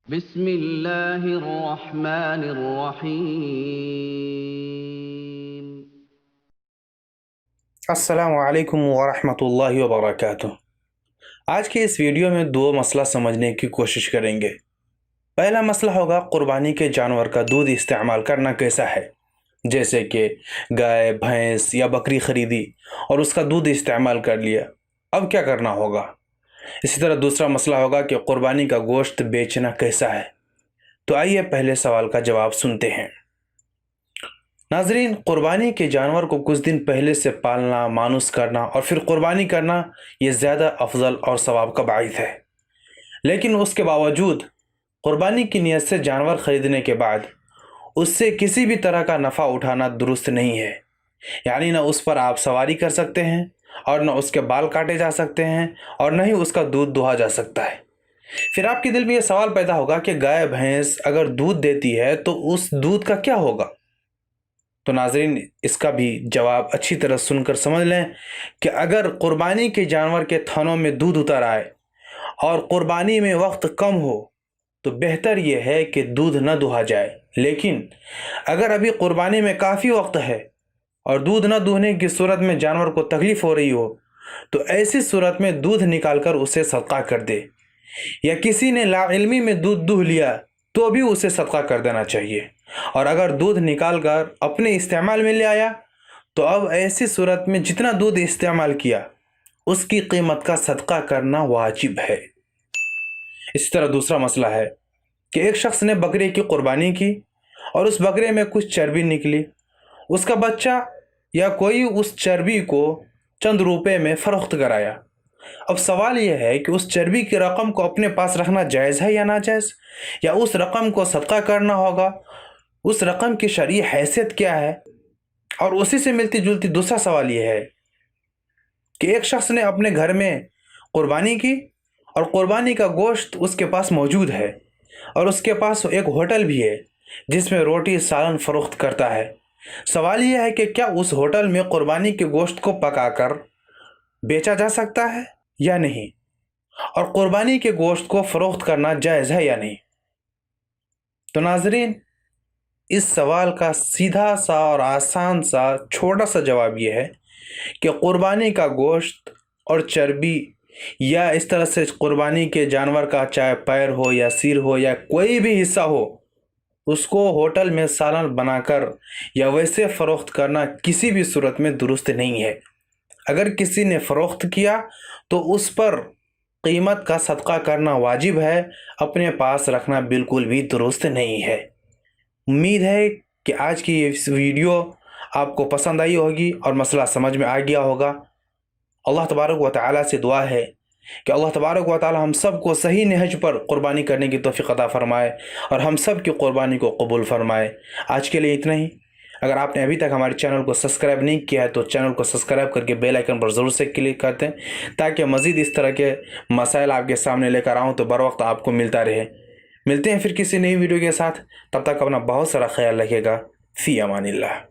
بسم اللہ الرحمن الرحیم۔ السلام علیکم ورحمۃ اللہ وبرکاتہ۔ آج کے اس ویڈیو میں دو مسئلہ سمجھنے کی کوشش کریں گے۔ پہلا مسئلہ ہوگا قربانی کے جانور کا دودھ استعمال کرنا کیسا ہے، جیسے کہ گائے، بھینس یا بکری خریدی اور اس کا دودھ استعمال کر لیا، اب کیا کرنا ہوگا۔ اسی طرح دوسرا مسئلہ ہوگا کہ قربانی کا گوشت بیچنا کیسا ہے۔ تو آئیے پہلے سوال کا جواب سنتے ہیں۔ ناظرین، قربانی کے جانور کو کچھ دن پہلے سے پالنا، مانوس کرنا اور پھر قربانی کرنا یہ زیادہ افضل اور ثواب کا باعث ہے، لیکن اس کے باوجود قربانی کی نیت سے جانور خریدنے کے بعد اس سے کسی بھی طرح کا نفع اٹھانا درست نہیں ہے، یعنی نہ اس پر آپ سواری کر سکتے ہیں اور نہ اس کے بال کاٹے جا سکتے ہیں اور نہ ہی اس کا دودھ دہا جا سکتا ہے۔ پھر آپ کے دل میں یہ سوال پیدا ہوگا کہ گائے بھینس اگر دودھ دیتی ہے تو اس دودھ کا کیا ہوگا۔ تو ناظرین، اس کا بھی جواب اچھی طرح سن کر سمجھ لیں کہ اگر قربانی کے جانور کے تھنوں میں دودھ اتر آئے اور قربانی میں وقت کم ہو تو بہتر یہ ہے کہ دودھ نہ دہا جائے، لیکن اگر ابھی قربانی میں کافی وقت ہے اور دودھ نہ دہنے کی صورت میں جانور کو تکلیف ہو رہی ہو تو ایسی صورت میں دودھ نکال کر اسے صدقہ کر دے، یا کسی نے لا علمی میں دودھ دہ لیا تو بھی اسے صدقہ کر دینا چاہیے، اور اگر دودھ نکال کر اپنے استعمال میں لے آیا تو اب ایسی صورت میں جتنا دودھ استعمال کیا اس کی قیمت کا صدقہ کرنا واجب ہے۔ اس طرح دوسرا مسئلہ ہے کہ ایک شخص نے بکرے کی قربانی کی اور اس بکرے میں کچھ چربی نکلی، اس کا بچہ یا کوئی اس چربی کو چند روپے میں فروخت کرایا۔ اب سوال یہ ہے کہ اس چربی کی رقم کو اپنے پاس رکھنا جائز ہے یا ناجائز، یا اس رقم کو صدقہ کرنا ہوگا، اس رقم کی شرعی حیثیت کیا ہے۔ اور اسی سے ملتی جلتی دوسرا سوال یہ ہے کہ ایک شخص نے اپنے گھر میں قربانی کی اور قربانی کا گوشت اس کے پاس موجود ہے، اور اس کے پاس ایک ہوٹل بھی ہے جس میں روٹی سالن فروخت کرتا ہے۔ سوال یہ ہے کہ کیا اس ہوٹل میں قربانی کے گوشت کو پکا کر بیچا جا سکتا ہے یا نہیں، اور قربانی کے گوشت کو فروخت کرنا جائز ہے یا نہیں۔ تو ناظرین، اس سوال کا سیدھا سا اور آسان سا چھوٹا سا جواب یہ ہے کہ قربانی کا گوشت اور چربی یا اس طرح سے قربانی کے جانور کا چاہے پیر ہو یا سیر ہو یا کوئی بھی حصہ ہو، اس کو ہوٹل میں سالن بنا کر یا ویسے فروخت کرنا کسی بھی صورت میں درست نہیں ہے۔ اگر کسی نے فروخت کیا تو اس پر قیمت کا صدقہ کرنا واجب ہے، اپنے پاس رکھنا بالکل بھی درست نہیں ہے۔ امید ہے کہ آج کی یہ ویڈیو آپ کو پسند آئی ہوگی اور مسئلہ سمجھ میں آ گیا ہوگا۔ اللہ تبارک و تعالیٰ سے دعا ہے کہ اللہ تبارک و تعالیٰ ہم سب کو صحیح نہج پر قربانی کرنے کی توفیق عطا فرمائے اور ہم سب کی قربانی کو قبول فرمائے۔ آج کے لیے اتنا ہی۔ اگر آپ نے ابھی تک ہمارے چینل کو سبسکرائب نہیں کیا ہے تو چینل کو سبسکرائب کر کے بیل آئیکن پر ضرور سے کلک کرتے ہیں تاکہ مزید اس طرح کے مسائل آپ کے سامنے لے کر آؤں تو بر وقت آپ کو ملتا رہے۔ ملتے ہیں پھر کسی نئی ویڈیو کے ساتھ، تب تک اپنا بہت سارا خیال رکھیے گا۔ فی امان اللہ۔